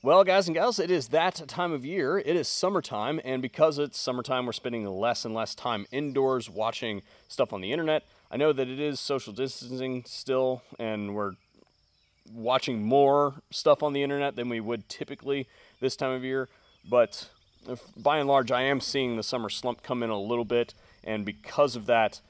Well, guys and gals, it is that time of year. It is summertime, and because it's summertime, we're spending less and less time indoors watching stuff on the internet. I know that it is social distancing still, and we're watching more stuff on the internet than we would typically this time of year, but by and large, I am seeing the summer slump come in a little bit, and because of that,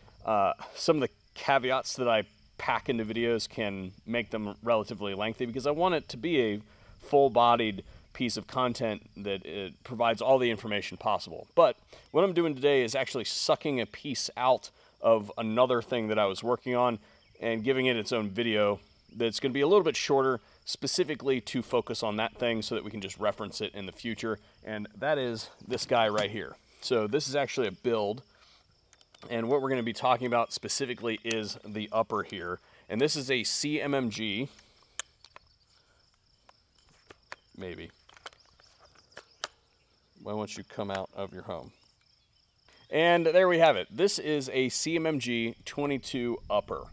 some of the caveats that I pack into videos can make them relatively lengthy, because I want it to be a full-bodied piece of content that it provides all the information possible. But what I'm doing today is actually sucking a piece out of another thing that I was working on and giving it its own video that's going to be a little bit shorter, specifically to focus on that thing so that we can just reference it in the future, and that is this guy right here. So this is actually a build, and what we're going to be talking about specifically is the upper here, and this is a CMMG. Maybe. Why won't you come out of your home? And there we have it. This is a CMMG 22 upper.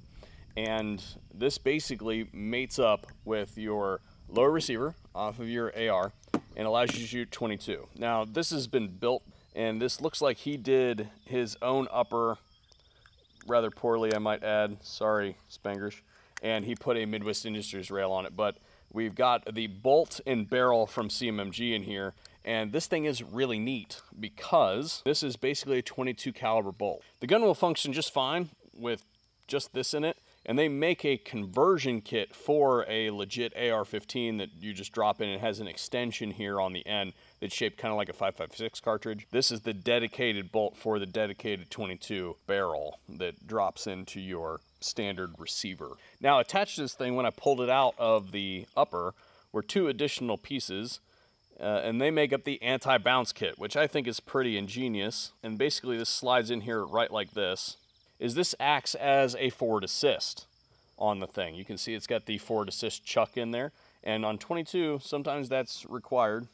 And this basically mates up with your lower receiver off of your AR and allows you to shoot 22. Now, this has been built, and this looks like he did his own upper rather poorly, I might add. Sorry, Spangrish. And he put a Midwest Industries rail on it, but we've got the bolt and barrel from CMMG in here, and this thing is really neat because this is basically a 22 caliber bolt. The gun will function just fine with just this in it, and they make a conversion kit for a legit AR-15 that you just drop in. It has an extension here on the end that's shaped kind of like a 5.56 cartridge. This is the dedicated bolt for the dedicated 22 barrel that drops into your standard receiver. Now, attached to this thing, when I pulled it out of the upper, were two additional pieces, and they make up the anti-bounce kit, which I think is pretty ingenious. And basically this slides in here right like this. This acts as a forward assist on the thing. You can see it's got the forward assist chuck in there, and on 22 sometimes that's required.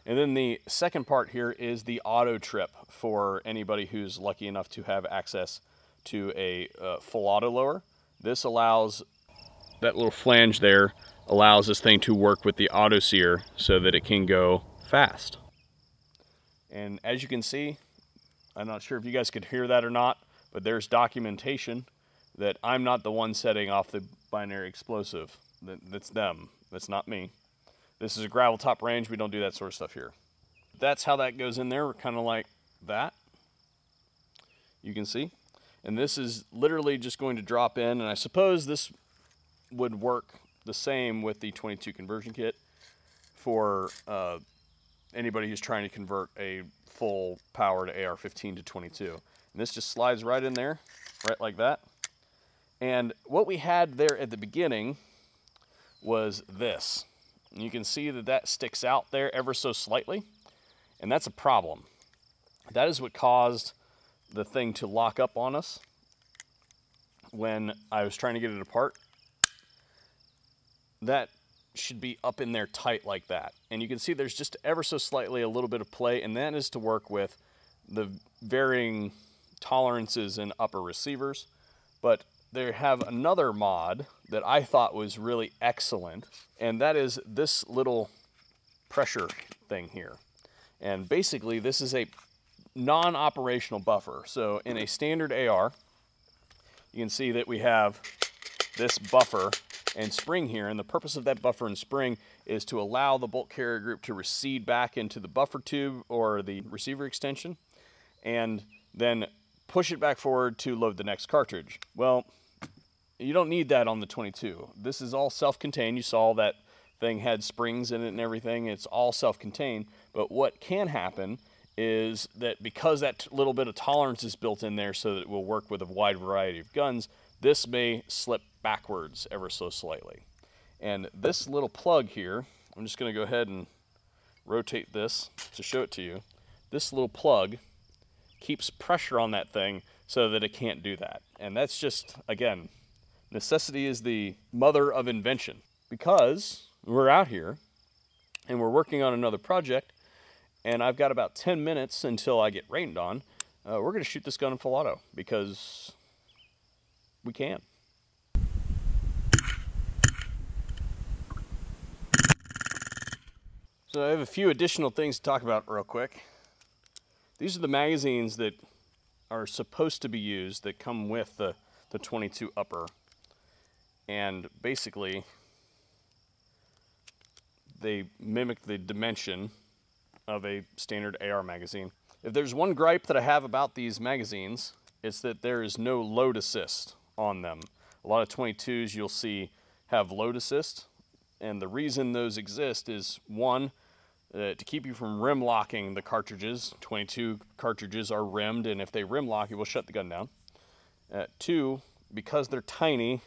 And then the second part here is the auto trip for anybody who's lucky enough to have access to a full auto lower. This allows, that little flange there allows this thing to work with the auto sear so that it can go fast. And as you can see, I'm not sure if you guys could hear that or not, but there's documentation that I'm not the one setting off the binary explosive. That's them, that's not me. This is a gravel top range. We don't do that sort of stuff here. That's how that goes in there, kind of like that. You can see. And this is literally just going to drop in, and I suppose this would work the same with the 22 conversion kit for anybody who's trying to convert a full powered AR-15 to 22. And this just slides right in there, right like that. And what we had there at the beginning was this. And you can see that that sticks out there ever so slightly, and that's a problem. That is what caused the thing to lock up on us when I was trying to get it apart. That should be up in there tight like that. And you can see there's just ever so slightly a little bit of play, and that is to work with the varying tolerances in upper receivers. But they have another mod that I thought was really excellent, and that is this little pressure thing here. And basically this is a non-operational buffer. So in a standard AR, you can see that we have this buffer and spring here, and the purpose of that buffer and spring is to allow the bolt carrier group to recede back into the buffer tube or the receiver extension, and then push it back forward to load the next cartridge. Well, you don't need that on the 22. This is all self-contained. You saw that thing had springs in it and everything. It's all self-contained. But what can happen is that because that little bit of tolerance is built in there so that it will work with a wide variety of guns, this may slip backwards ever so slightly. And this little plug here, I'm just going to go ahead and rotate this to show it to you. This little plug keeps pressure on that thing so that it can't do that. And that's just, again, necessity is the mother of invention, because we're out here and we're working on another project, and I've got about 10 minutes until I get rained on. We're going to shoot this gun in full auto because we can. So I have a few additional things to talk about real quick. These are the magazines that are supposed to be used that come with the 22 upper. And basically, they mimic the dimension of a standard AR magazine. If there's one gripe that I have about these magazines, it's that there is no load assist on them. A lot of 22s you'll see have load assist, and the reason those exist is one, to keep you from rim locking the cartridges. 22 cartridges are rimmed, and if they rim lock, it will shut the gun down. Two, because they're tiny,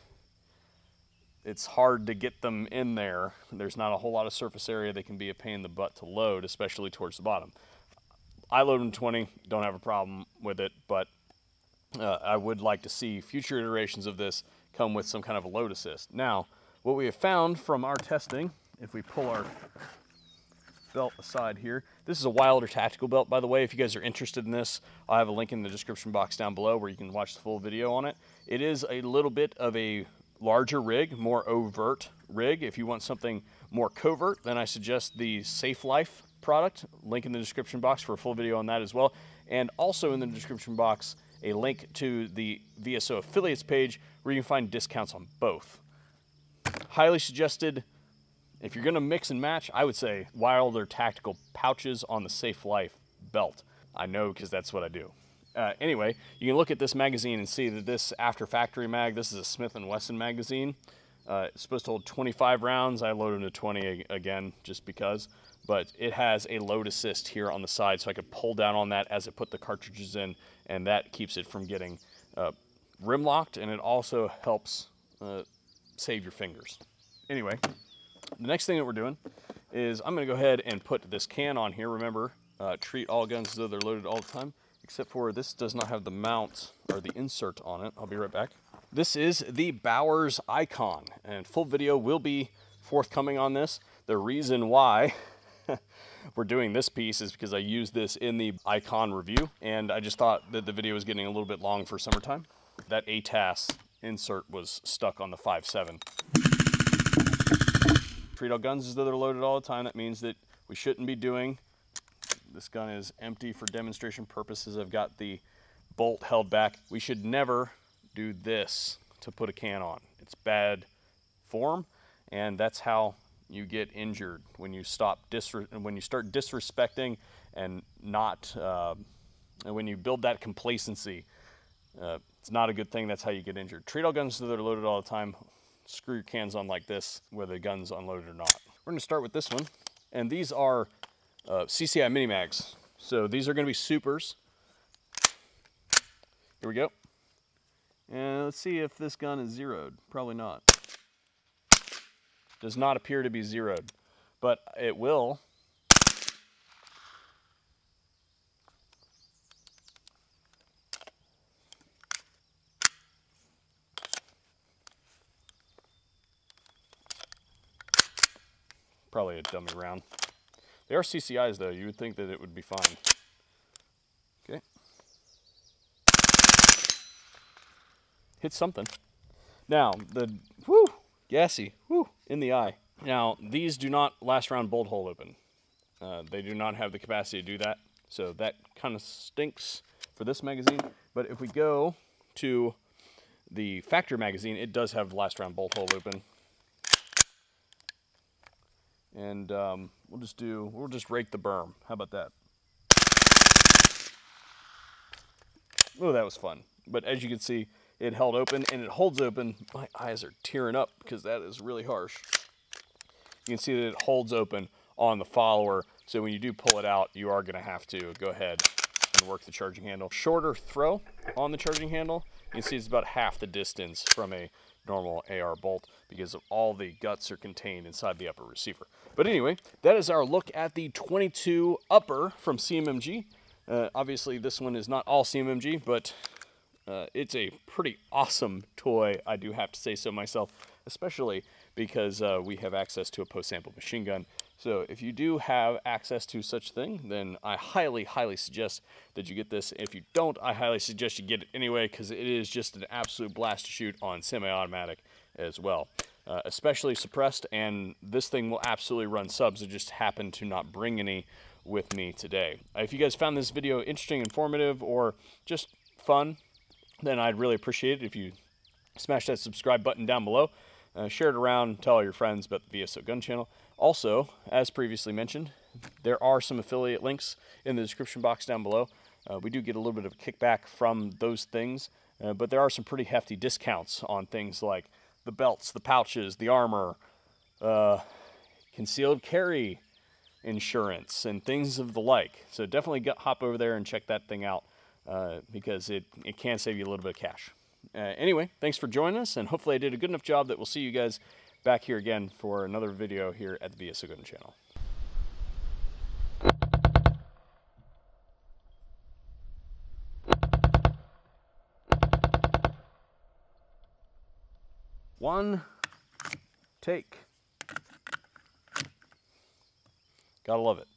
it's hard to get them in there. There's not a whole lot of surface area. They can be a pain in the butt to load, especially towards the bottom. I load them 20, don't have a problem with it, but I would like to see future iterations of this come with some kind of a load assist. Now, what we have found from our testing, if we pull our belt aside here, this is a Wilder tactical belt, by the way. If you guys are interested in this, I'll have a link in the description box down below where you can watch the full video on it. It is a little bit of a larger rig, more overt rig. If you want something more covert, then I suggest the Safe Life product. Link in the description box for a full video on that as well. And also in the description box, a link to the VSO affiliates page where you can find discounts on both. Highly suggested. If you're gonna mix and match, I would say Wilder tactical pouches on the Safe Life belt. I know because that's what I do. Anyway, you can look at this magazine and see that this after factory mag, this is a Smith & Wesson magazine. It's supposed to hold 25 rounds. I loaded them to 20 again just because, but it has a load assist here on the side, so I could pull down on that as I put the cartridges in, and that keeps it from getting rim locked, and it also helps save your fingers. Anyway, the next thing that we're doing is I'm gonna go ahead and put this can on here. Remember, treat all guns as though they're loaded all the time, except for this does not have the mount or the insert on it. I'll be right back. This is the Bowers Icon, and full video will be forthcoming on this. The reason why we're doing this piece is because I used this in the Icon review, and I just thought that the video was getting a little bit long for summertime. That ATAS insert was stuck on the 5.7. Treat all guns as though they're loaded all the time. That means that we shouldn't be doing. This gun is empty for demonstration purposes. I've got the bolt held back. We should never do this to put a can on. It's bad form, and that's how you get injured when you start disrespecting and not when you build that complacency. It's not a good thing. That's how you get injured. Treat all guns so they're loaded all the time. Screw your cans on like this, whether the gun's unloaded or not. We're going to start with this one, and these are Cci Mini Mags. So these are going to be supers. Here we go. And let's see if this gun is zeroed. Probably not. Does not appear to be zeroed, but it will. Probably a dummy round. They are CCIs though. You would think that it would be fine. Okay. Hit something. Now, gassy, in the eye. Now, these do not last round bolt hole open. They do not have the capacity to do that. So that kind of stinks for this magazine. But if we go to the factory magazine, it does have last round bolt hole open. And we'll just rake the berm. How about that? Oh, that was fun. But as you can see, it held open, and it holds open. My eyes are tearing up because that is really harsh. You can see that it holds open on the follower, so when you do pull it out, you are going to have to go ahead and work the charging handle. Shorter throw on the charging handle. You can see it's about half the distance from a normal AR bolt because of all the guts are contained inside the upper receiver. But anyway, that is our look at the 22 upper from CMMG. Obviously, this one is not all CMMG, but it's a pretty awesome toy, I do have to say so myself, especially because we have access to a post-sample machine gun. So if you do have access to such a thing, then I highly, highly suggest that you get this. If you don't, I highly suggest you get it anyway, because it is just an absolute blast to shoot on semi-automatic as well. especially suppressed, and this thing will absolutely run subs. I just happen to not bring any with me today. If you guys found this video interesting, informative, or just fun, then I'd really appreciate it if you smash that subscribe button down below. Share it around, tell all your friends about the VSO Gun Channel. Also, as previously mentioned, there are some affiliate links in the description box down below. We do get a little bit of a kickback from those things, but there are some pretty hefty discounts on things like the belts, the pouches, the armor, concealed carry insurance, and things of the like. So definitely hop over there and check that thing out because it can save you a little bit of cash. Anyway, thanks for joining us, and hopefully I did a good enough job that we'll see you guys back here again for another video here at the VSO Gun Channel. One take. Gotta love it.